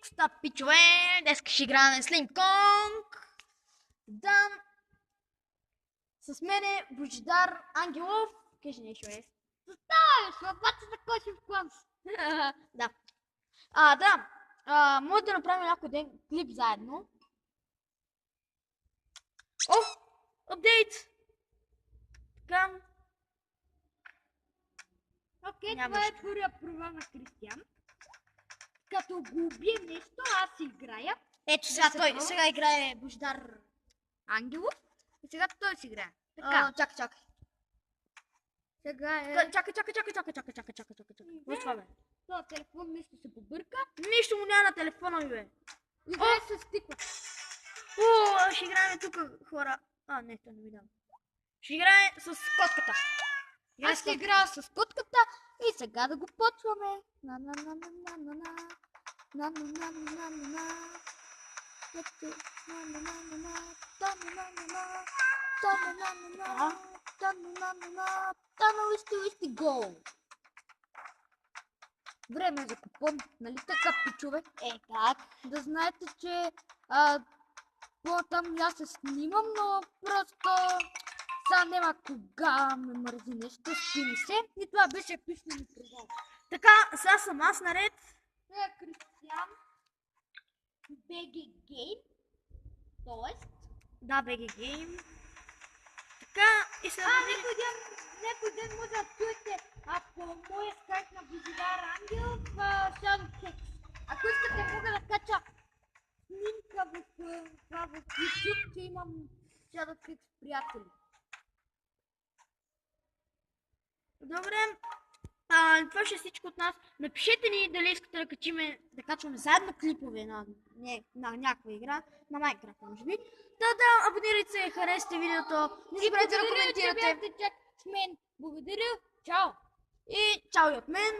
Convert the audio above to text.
Стап, пичове! Днес ще играем с Линк Конг. Дам. С мене Божидар Ангелов. Кажи нещо е. Заставаш, лапата за кой си в клас. Да. Да. Може да направим някой ден клип заедно. О! Апдейт! Така. Окей, Няма това е нищо. първия провал на Кристиян. Като го убием нещо, аз играя. Ето сега играе Божидар Ангелов. И сега той си играе. Така. Чакай. Сега е... Чакай. Какво това бе? Това телефон нещо се побърка. Нищо му няма на телефона ми бе. Играе с тиква. Ще играем тук, хора. Не, това не ми дава. Ще играем с котката. Аз ще играя с котката и сега да го почваме. Уисти, гол! Време е за купон, нали така, пичове? Как? Да знаете, че там аз се снимам, но просто сега няма кога ме мързи нещо, спини се. И това беше епично ми провал. Така, сега съм аз наред. Това е Кристиян BG Game, т.е. Да, BG Game. Така, и сега... Някой ден може да чуете по моя скайп на Божидар Ангелов Shadow Hex. Ако искате, мога да кача снимка в YouTube, че имам Shadow Hex приятели. Добре. Това ще е всичко от нас. Напишете ни дали искате да качваме заедно клипове на някаква игра, на Minecraft, може би. Да, абонирайте се, харесайте видеото, не забравяйте да коментирате. Че бяхте чак с мен. Благодаря, чао! И чао и от мен.